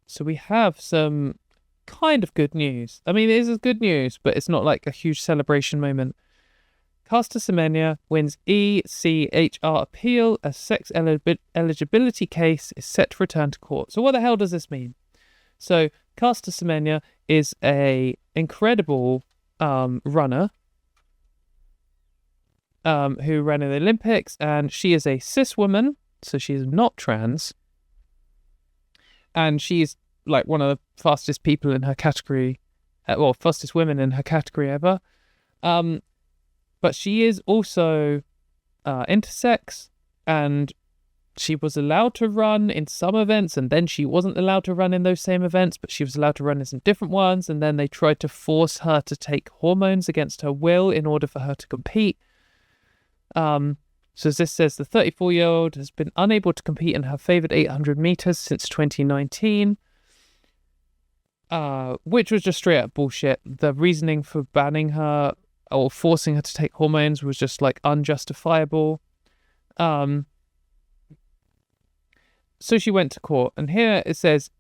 So we have some kind of good news. I mean, it is good news, but it's not like a huge celebration moment. Caster Semenya wins ECHR appeal. A sex eligibility case is set to return to court. So what the hell does this mean? So Caster Semenya is a incredible runner who ran in the Olympics, and she is a cis woman, so she is not trans, and she's like one of the fastest people in her category, fastest women in her category ever. But she is also intersex, and she was allowed to run in some events, and then she wasn't allowed to run in those same events, but she was allowed to run in some different ones, and then they tried to force her to take hormones against her will in order for her to compete. So as this says, the 34-year-old has been unable to compete in her favoured 800 metres since 2019, which was just straight up bullshit. The reasoning for banning her or forcing her to take hormones was just like unjustifiable. So she went to court, and here it says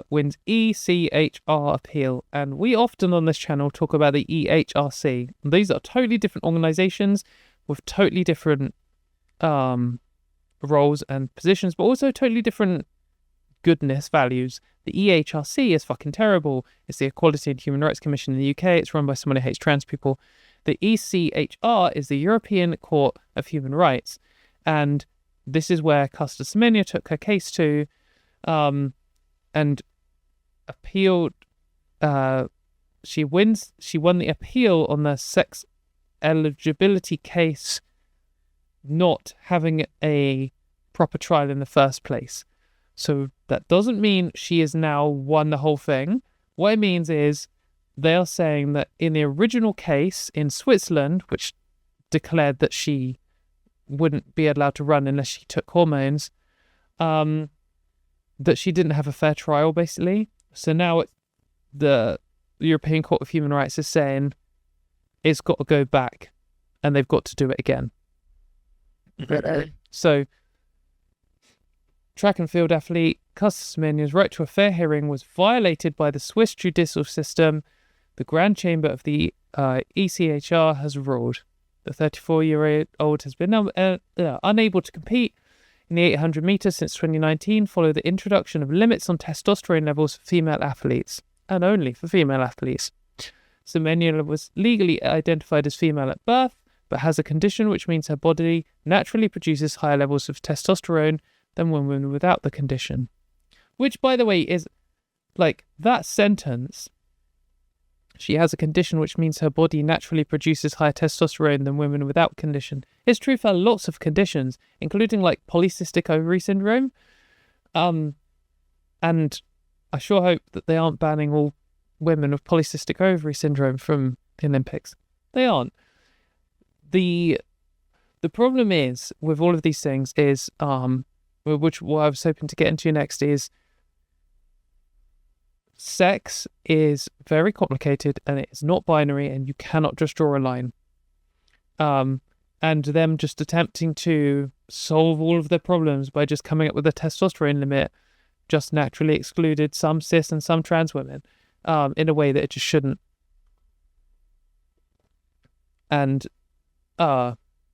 wins ECHR appeal, and we often on this channel talk about the EHRC. These are totally different organizations with totally different roles and positions, but also totally different goodness values. The EHRC is fucking terrible. It's the Equality and Human Rights Commission in the UK. It's run by someone who hates trans people. The ECHR is the European Court of Human Rights, and this is where Caster Semenya took her case to, and appealed. She won the appeal on the sex eligibility case not having a proper trial in the first place. So that doesn't mean she has now won the whole thing. What it means is they are saying that in the original case in Switzerland, which declared that she wouldn't be allowed to run unless she took hormones, that she didn't have a fair trial, basically. So now the European Court of Human Rights is saying it's got to go back and they've got to do it again. So, track and field athlete Caster Semenya's right to a fair hearing was violated by the Swiss judicial system. The Grand Chamber of the ECHR has ruled. The 34-year-old has been unable to compete in the 800 metres since 2019 following the introduction of limits on testosterone levels for female athletes, and only for female athletes. Semenya was legally identified as female at birth, but has a condition which means her body naturally produces higher levels of testosterone than women without the condition. Which, by the way, is like that sentence. She has a condition which means her body naturally produces higher testosterone than women without condition. It's true for lots of conditions, including like polycystic ovary syndrome. And I sure hope that they aren't banning all women with polycystic ovary syndrome from the Olympics. They aren't. The problem is with all of these things is which what I was hoping to get into next is sex is very complicated and it's not binary and you cannot just draw a line. And them just attempting to solve all of their problems by just coming up with a testosterone limit just naturally excluded some cis and some trans women in a way that it just shouldn't. And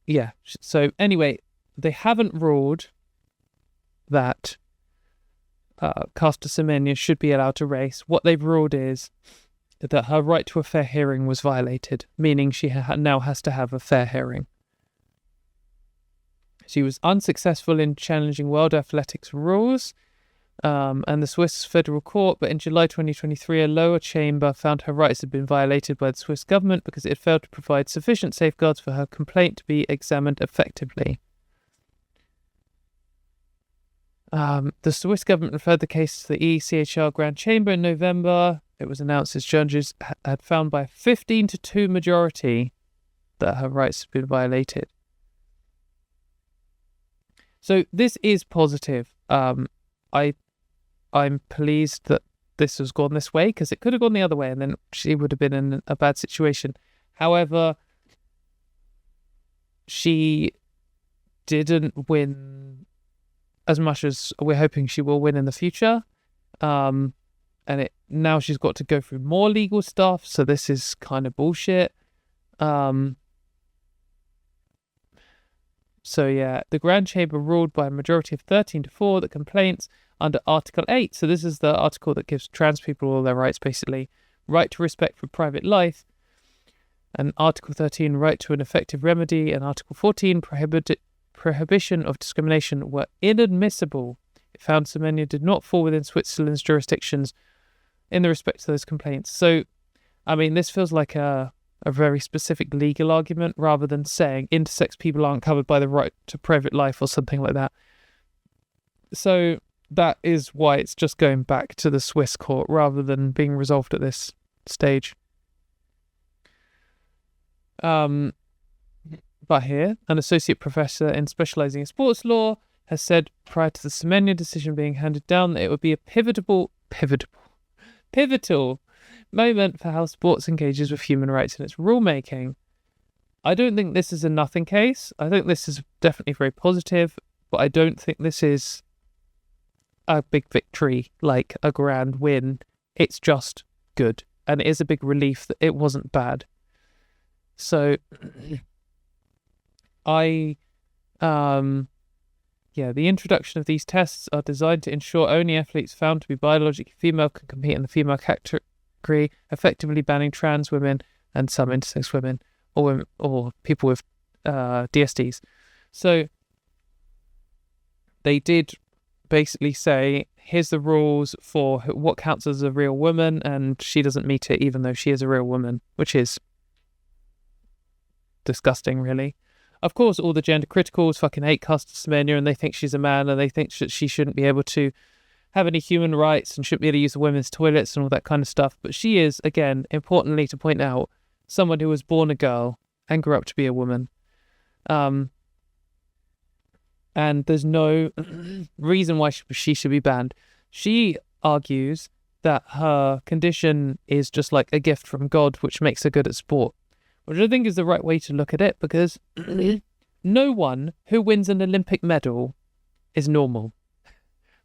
yeah, so anyway, they haven't ruled that Caster Semenya should be allowed to race. What they've ruled is that her right to a fair hearing was violated, meaning she now has to have a fair hearing. She was unsuccessful in challenging World Athletics rules and the Swiss Federal Court, but in July 2023, a lower chamber found her rights had been violated by the Swiss government because it had failed to provide sufficient safeguards for her complaint to be examined effectively. The Swiss government referred the case to the ECHR Grand Chamber in November. It was announced as judges had found by a 15-2 majority that her rights had been violated. So this is positive. I'm pleased that this has gone this way, because it could have gone the other way and then she would have been in a bad situation. However, she didn't win as much as we're hoping she will win in the future. And now she's got to go through more legal stuff, so this is kind of bullshit. So yeah, the Grand Chamber ruled by a majority of 13-4 that complaints under Article 8, so this is the article that gives trans people all their rights, basically, right to respect for private life, and Article 13, right to an effective remedy, and Article 14, prohibition of discrimination, were inadmissible. It found Semenya did not fall within Switzerland's jurisdictions in the respect to those complaints. So, I mean, this feels like a very specific legal argument rather than saying intersex people aren't covered by the right to private life or something like that. So that is why it's just going back to the Swiss court rather than being resolved at this stage. But here, an associate professor in specialising in sports law has said prior to the Semenya decision being handed down that it would be a pivotal moment for how sports engages with human rights in its rulemaking. I don't think this is a nothing case. I think this is definitely very positive, but I don't think this is a big victory, like a grand win. It's just good, and it is a big relief that it wasn't bad. So, the introduction of these tests are designed to ensure only athletes found to be biologically female can compete in the female category, effectively banning trans women and some intersex women or people with DSDs. So they did basically say, here's the rules for what counts as a real woman, and she doesn't meet it even though she is a real woman, which is disgusting, really. Of course, all the gender criticals fucking hate Caster Semenya, and they think she's a man, and they think that she shouldn't be able to have any human rights and shouldn't be able to use the women's toilets and all that kind of stuff. But she is, again, importantly to point out, someone who was born a girl and grew up to be a woman. And there's no reason why she should be banned. She argues that her condition is just like a gift from God, which makes her good at sport, which I think is the right way to look at it, because no one who wins an Olympic medal is normal.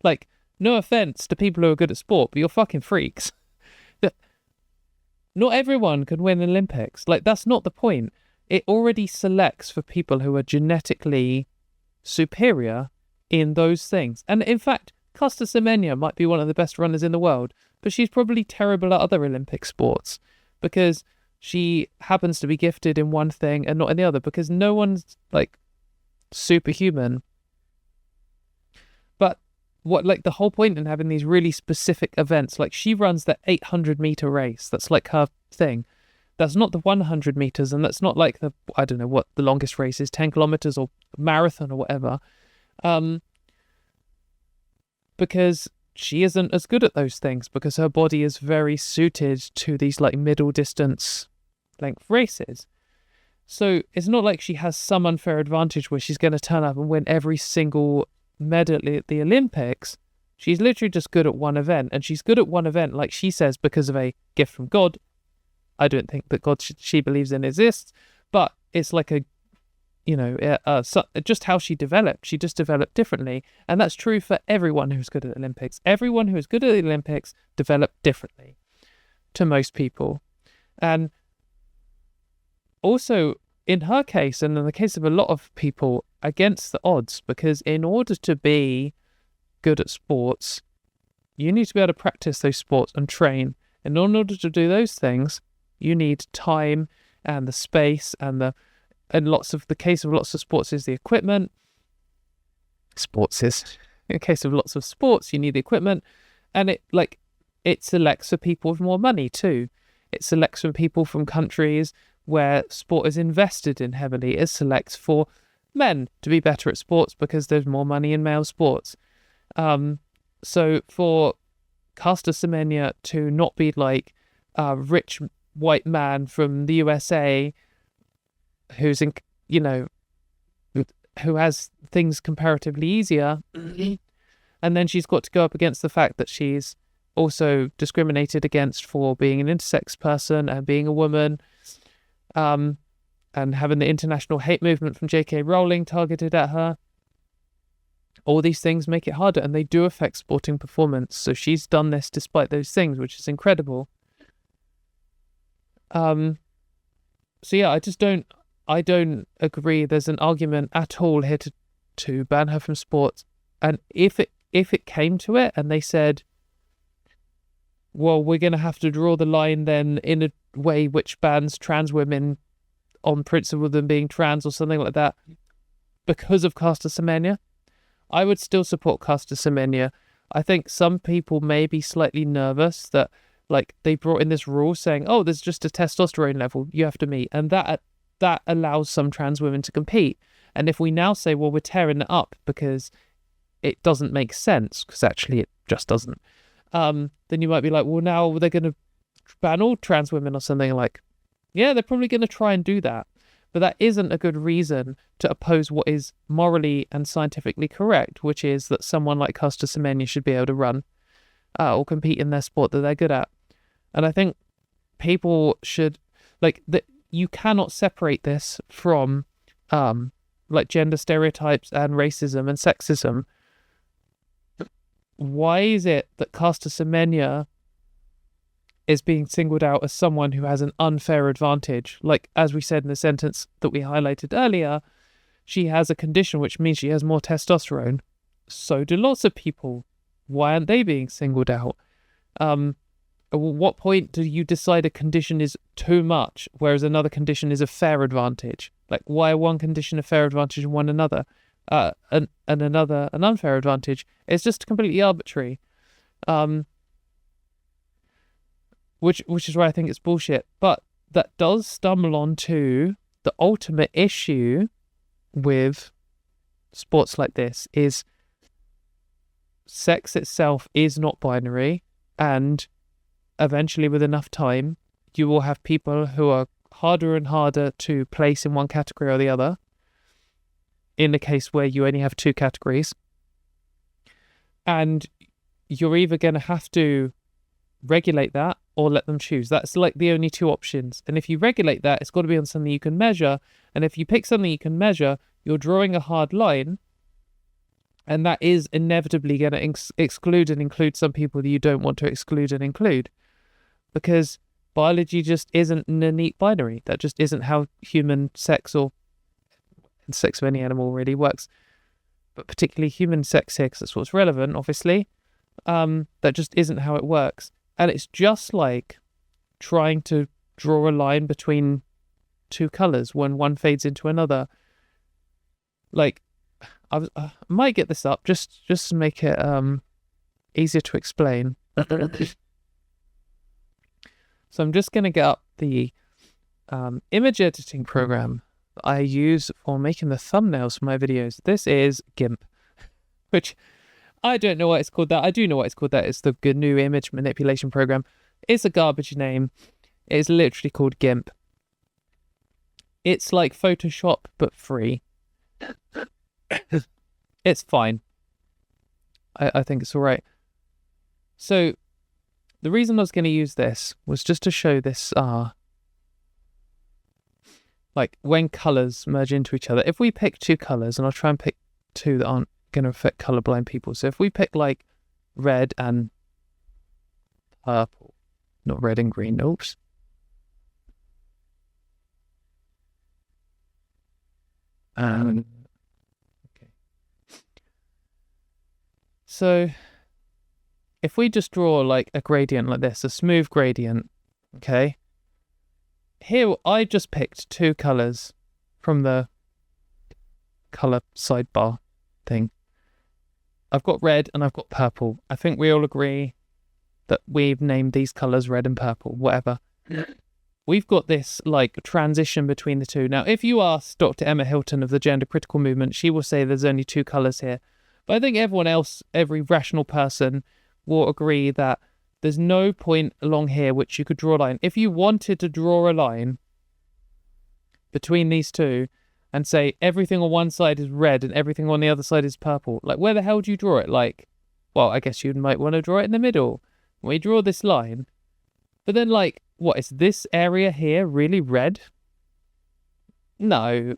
Like, no offense to people who are good at sport, but you're fucking freaks. Not everyone can win the Olympics. Like, that's not the point. It already selects for people who are genetically superior in those things. And in fact, Caster Semenya might be one of the best runners in the world, but she's probably terrible at other Olympic sports because she happens to be gifted in one thing and not in the other, because no one's like superhuman. But what, like, the whole point in having these really specific events, like she runs the 800-meter race, that's like her thing. That's not the 100 meters, and that's not like the, I don't know what the longest race is, 10 kilometers or marathon or whatever. Because she isn't as good at those things, because her body is very suited to these like middle distance length races. So it's not like she has some unfair advantage where she's going to turn up and win every single medal at the Olympics. She's literally just good at one event, and she's good at one event, like she says, because of a gift from God. I don't think that God she believes in exists, but it's like a, just how she developed. She just developed differently, and that's true for everyone who's good at the Olympics. Everyone who is good at the Olympics developed differently to most people. And also, in her case, and in the case of a lot of people, against the odds, because in order to be good at sports, you need to be able to practice those sports and train. And in order to do those things, you need time and the space and the case of lots of sports is the equipment. In the case of lots of sports, you need the equipment, and it selects for people with more money too. It selects for people from countries where sport is invested in heavily. It selects for men to be better at sports because there's more money in male sports. So for Caster Semenya to not be like a rich white man from the USA who's in, who has things comparatively easier, and then she's got to go up against the fact that she's also discriminated against for being an intersex person and being a woman, and having the international hate movement from J.K. Rowling targeted at her. all these things make it harder, and they do affect sporting performance. So she's done this despite those things, which is incredible. So yeah, I don't agree. There's an argument at all here to ban her from sports. And if it came to it and they said, well, we're going to have to draw the line then in a way which bans trans women on principle of them being trans or something like that because of Caster Semenya, I would still support Caster Semenya. I think some people may be slightly nervous that like they brought in this rule saying, oh, there's just a testosterone level you have to meet, and that allows some trans women to compete. And if we now say, well, we're tearing it up because it doesn't make sense, because actually it just doesn't, then you might be like, well, now they're going to ban all trans women or something. Like, yeah, they're probably going to try and do that. But that isn't a good reason to oppose what is morally and scientifically correct, which is that someone like Caster Semenya should be able to run or compete in their sport that they're good at. And I think people should, like, you cannot separate this from like gender stereotypes and racism and sexism. Why is it that Caster Semenya is being singled out as someone who has an unfair advantage? Like, as we said in the sentence that we highlighted earlier, she has a condition which means she has more testosterone. So do lots of people. Why aren't they being singled out? At what point do you decide a condition is too much, whereas another condition is a fair advantage? Like, why one condition a fair advantage and one another, and another an unfair advantage? It's just completely arbitrary. Which is why I think it's bullshit. But that does stumble onto the ultimate issue with sports like this is sex itself is not binary, and eventually with enough time you will have people who are harder and harder to place in one category or the other, in the case where you only have two categories, and you're either going to have to regulate that or let them choose. That's like the only two options. And if you regulate that, it's got to be on something you can measure. And if you pick something you can measure, you're drawing a hard line, and that is inevitably going to exclude and include some people that you don't want to exclude and include, because biology just isn't a neat binary. That just isn't how human sex, or sex of any animal, really works. But particularly human sex here, because that's what's relevant, obviously. That just isn't how it works. And it's just like trying to draw a line between two colours when one fades into another. Like, I might get this up just to make it easier to explain. So I'm just going to get up the image editing program that I use for making the thumbnails for my videos. This is GIMP, which I don't know why it's called that. I do know why it's called that. It's the GNU image manipulation program. It's a garbage name. It's literally called GIMP. It's like Photoshop, but free. It's fine. I think it's all right. So the reason I was going to use this was just to show this, like when colours merge into each other. If we pick two colours, and I'll try and pick two that aren't going to affect colourblind people. So if we pick like red and purple, not red and green, oops. Okay. So if we just draw like a gradient like this, a smooth gradient, okay? Here I just picked two colours from the colour sidebar thing. I've got red and I've got purple. I think we all agree that we've named these colours red and purple, whatever. We've got this like transition between the two. Now, if you ask Dr. Emma Hilton of the gender critical movement, she will say there's only two colours here. But I think everyone else, every rational person, will agree that there's no point along here which you could draw a line. If you wanted to draw a line between these two and say everything on one side is red and everything on the other side is purple, like where the hell do you draw it? Like, well, I guess you might want to draw it in the middle. We draw this line, but then like, what, is this area here really red? No,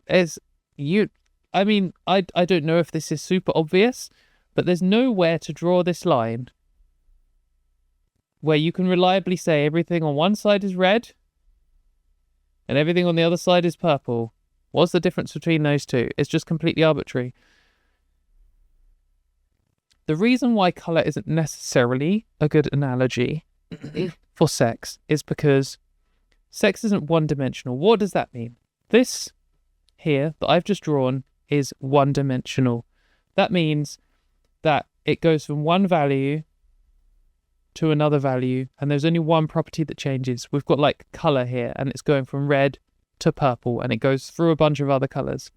I mean, I don't know if this is super obvious, but there's nowhere to draw this line where you can reliably say everything on one side is red and everything on the other side is purple. What's the difference between those two? It's just completely arbitrary. The reason why colour isn't necessarily a good analogy for sex is because sex isn't one-dimensional. What does that mean? This here that I've just drawn is one-dimensional. That means that it goes from one value to another value, and there's only one property that changes. We've got like colour here, and it's going from red to purple, and it goes through a bunch of other colours.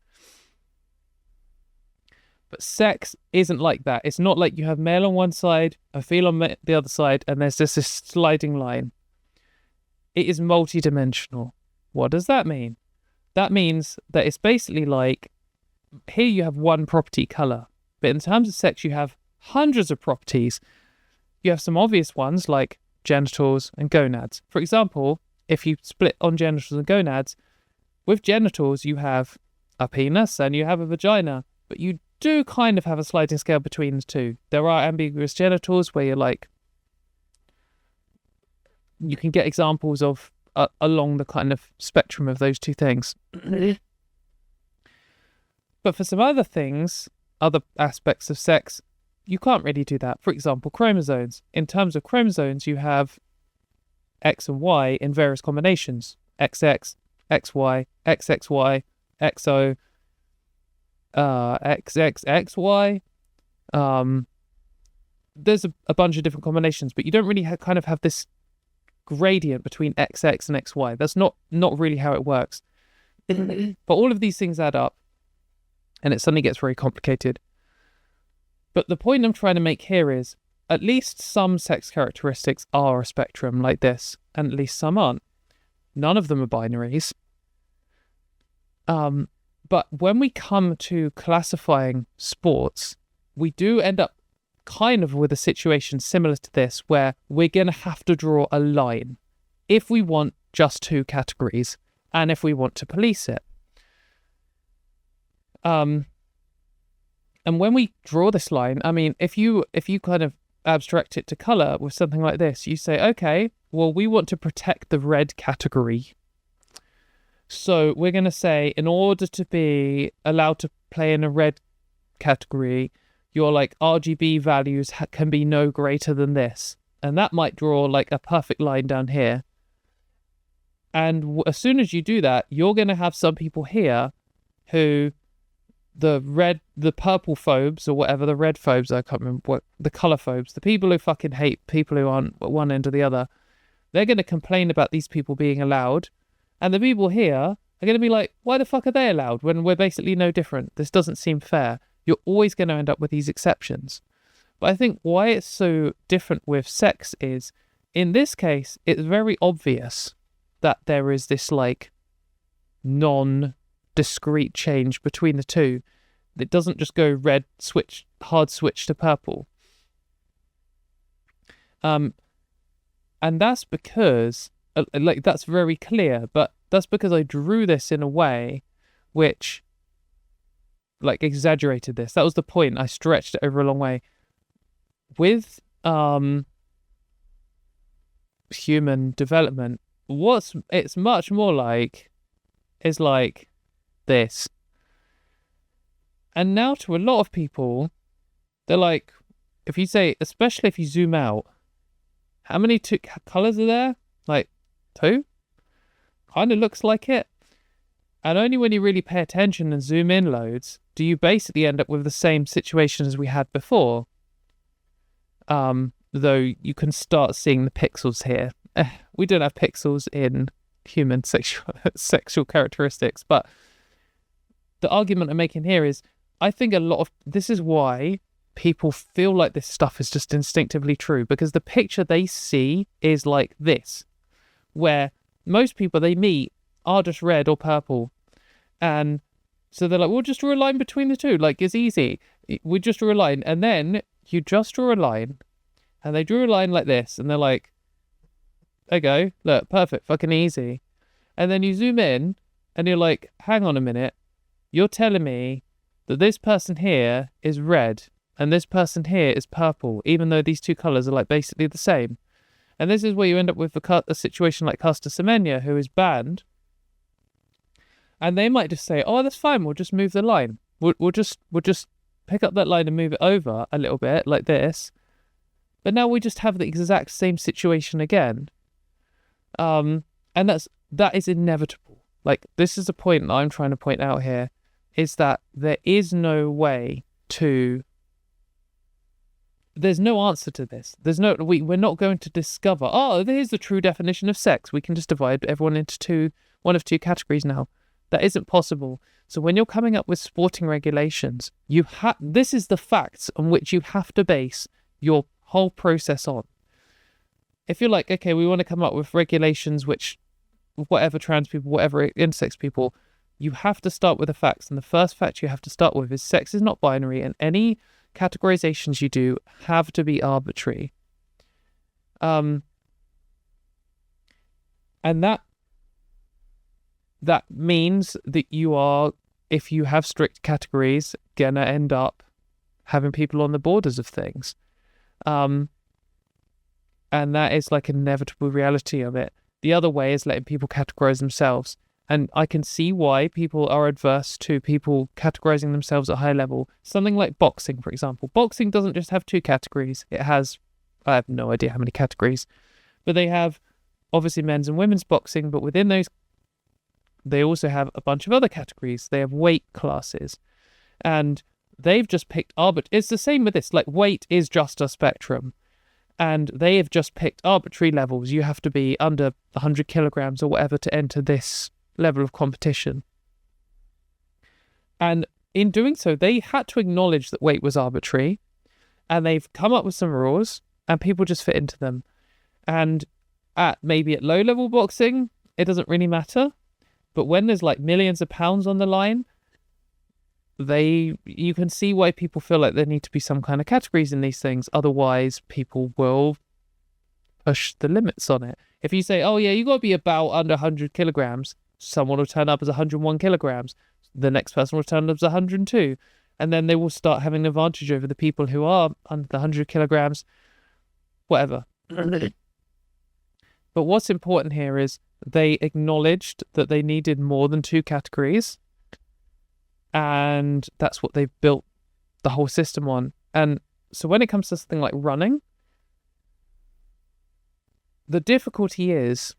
But sex isn't like that. It's not like you have male on one side, a female on the other side, and there's just this sliding line. It is multi-dimensional. What does that mean? That means that it's basically like, here you have one property, colour. But in terms of sex, you have hundreds of properties. You have some obvious ones like genitals and gonads. For example, if you split on genitals and gonads, with genitals you have a penis and you have a vagina, but you do kind of have a sliding scale between the two. There are ambiguous genitals where you're like, you can get examples of along the kind of spectrum of those two things. But for some other things, other aspects of sex, you can't really do that. For example, chromosomes. In terms of chromosomes, you have X and Y in various combinations. XX, XY, XXY, XO, XXXY. There's a bunch of different combinations, but you don't really kind of have this gradient between XX and XY. That's not really how it works. But all of these things add up, and it suddenly gets very complicated. But the point I'm trying to make here is, at least some sex characteristics are a spectrum like this, and at least some aren't. None of them are binaries. But when we come to classifying sports, we do end up kind of with a situation similar to this, where we're going to have to draw a line if we want just two categories and if we want to police it. And when we draw this line, I mean, if you kind of abstract it to colour with something like this, you say, okay, well, we want to protect the red category. So we're going to say, in order to be allowed to play in a red category, your like RGB values can be no greater than this. And that might draw like a perfect line down here. And as soon as you do that, you're going to have some people here who the purple phobes or whatever, the red phobes, I can't remember what, the colour phobes, the people who fucking hate people who aren't at one end or the other, they're going to complain about these people being allowed. And the people here are going to be like, why the fuck are they allowed when we're basically no different? This doesn't seem fair. You're always going to end up with these exceptions. But I think why it's so different with sex is, in this case, it's very obvious that there is this like non-discrete change between the two. It doesn't just go red switch, hard switch to purple. And that's because, like, that's very clear, but that's because I drew this in a way which, like, exaggerated this. That was the point. I stretched it over a long way. With human development, it's much more like is like this. And now to a lot of people, they're like, if you say, especially if you zoom out, how many colours are there? Like 2? Kind of looks like it. And only when you really pay attention and zoom in loads do you basically end up with the same situation as we had before. Though you can start seeing the pixels here. We don't have pixels in human sexual characteristics, but the argument I'm making here is, I think a lot of this is why people feel like this stuff is just instinctively true, because the picture they see is like this, where most people they meet are just red or purple, and so they're like, we'll just draw a line between the two, like it's easy, we just draw a line. And then you just draw a line, and they drew a line like this, and they're like, there you go, look, perfect, fucking easy. And then you zoom in and you're like, hang on a minute, you're telling me that this person here is red and this person here is purple, even though these two colours are like basically the same. And this is where you end up with a situation like Caster Semenya, who is banned. And they might just say, oh, that's fine, we'll just move the line. We'll just pick up that line and move it over a little bit like this. But now we just have the exact same situation again. And that is inevitable. Like, this is the point that I'm trying to point out here, is that there is no way to... There's no answer to this. We're not going to discover, oh, here's the true definition of sex. We can just divide everyone into one of two categories now. That isn't possible. So when you're coming up with sporting regulations, this is the facts on which you have to base your whole process on. If you're like, okay, we want to come up with regulations which, whatever trans people, whatever intersex people, you have to start with the facts. And the first fact you have to start with is sex is not binary, and any categorizations you do have to be arbitrary. And that means that you are, if you have strict categories, gonna end up having people on the borders of things. And that is like an inevitable reality of it. The other way is letting people categorize themselves. And I can see why people are adverse to people categorizing themselves at a high level. Something like boxing, for example. Boxing doesn't just have two categories. It has, I have no idea how many categories, but they have obviously men's and women's boxing, but within those, they also have a bunch of other categories. They have weight classes, and they've just picked It's the same with this. Like, weight is just a spectrum, and they have just picked arbitrary levels. You have to be under 100 kilograms or whatever to enter this level of competition. And in doing so, they had to acknowledge that weight was arbitrary, and they've come up with some rules, and people just fit into them. And maybe at low level boxing, it doesn't really matter. But when there's like millions of pounds on the line, you can see why people feel like there need to be some kind of categories in these things. Otherwise, people will push the limits on it. If you say, oh yeah, you got to be about under 100 kilograms, someone will turn up as 101 kilograms. The next person will turn up as 102. And then they will start having an advantage over the people who are under the 100 kilograms, whatever. But what's important here is they acknowledged that they needed more than two categories, and that's what they've built the whole system on. And so when it comes to something like running, the difficulty is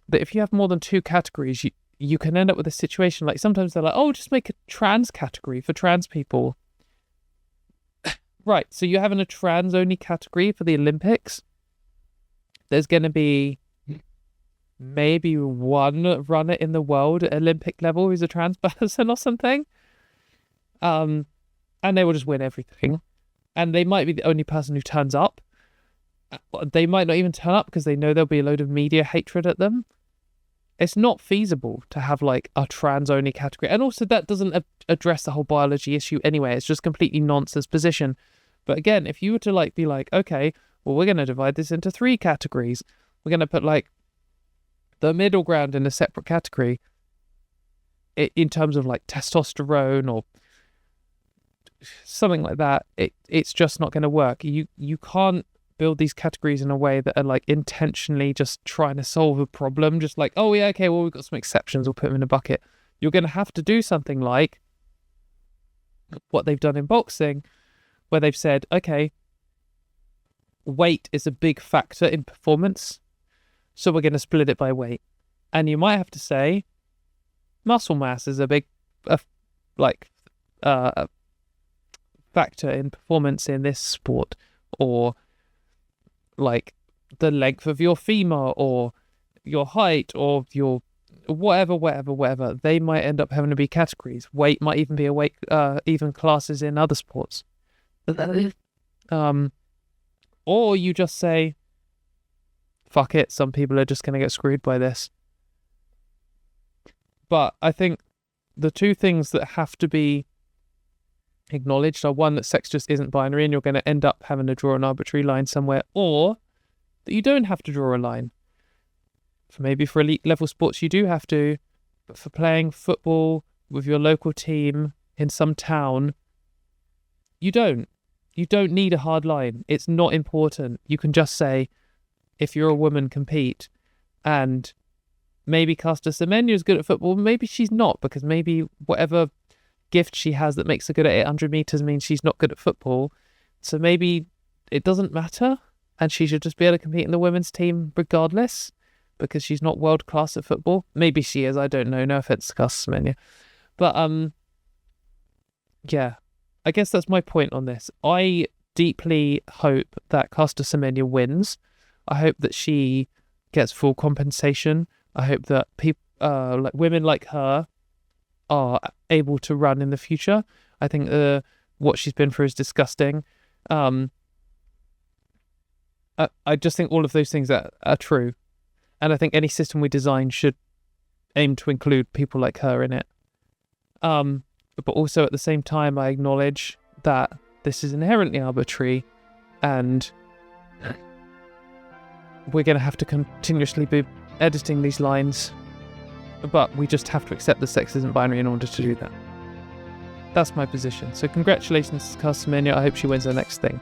that if you have more than two categories, you can end up with a situation like sometimes they're like, oh, just make a trans category for trans people. Right, so you're having a trans-only category for the Olympics. There's going to be maybe one runner in the world at Olympic level who's a trans person or something. And they will just win everything. And they might be the only person who turns up. They might not even turn up because they know there'll be a load of media hatred at them. It's not feasible to have like a trans-only category. And also that doesn't address the whole biology issue anyway. It's just completely nonsense position. But again, if you were to like be like, okay, well, we're going to divide this into three categories. We're going to put like the middle ground in a separate category in terms of like testosterone or something like that. It's just not going to work. You can't build these categories in a way that are like intentionally just trying to solve a problem. Just like, oh yeah, okay, well, we've got some exceptions. We'll put them in a bucket. You're going to have to do something like what they've done in boxing, where they've said, okay, weight is a big factor in performance, so we're going to split it by weight. And you might have to say muscle mass is a big factor in performance in this sport, or like the length of your femur or your height or your whatever. They might end up having to be categories. Weight might even be a weight, even classes in other sports. Or you just say, fuck it, some people are just going to get screwed by this. But I think the two things that have to be acknowledged are, one, that sex just isn't binary and you're going to end up having to draw an arbitrary line somewhere, or that you don't have to draw a line. Maybe for elite level sports you do have to, but for playing football with your local team in some town, you don't need a hard line. It's not important. You can just say, if you're a woman, compete. And maybe Caster Semenya is good at football, maybe she's not, because maybe whatever gift she has that makes her good at 800 meters means she's not good at football. So maybe it doesn't matter, and she should just be able to compete in the women's team regardless, because she's not world class at football. Maybe she is, I don't know. No offense to Caster Semenya. But yeah, I guess that's my point on this. I deeply hope that Caster Semenya wins. I hope that she gets full compensation. I hope that people, like women like her, are able to run in the future. I think what she's been through is disgusting. I just think all of those things are true. And I think any system we design should aim to include people like her in it. But also at the same time, I acknowledge that this is inherently arbitrary, and we're going to have to continuously be editing these lines, but we just have to accept that sex isn't binary in order to do that. That's my position. So congratulations to Caster Semenya. I hope she wins her next thing.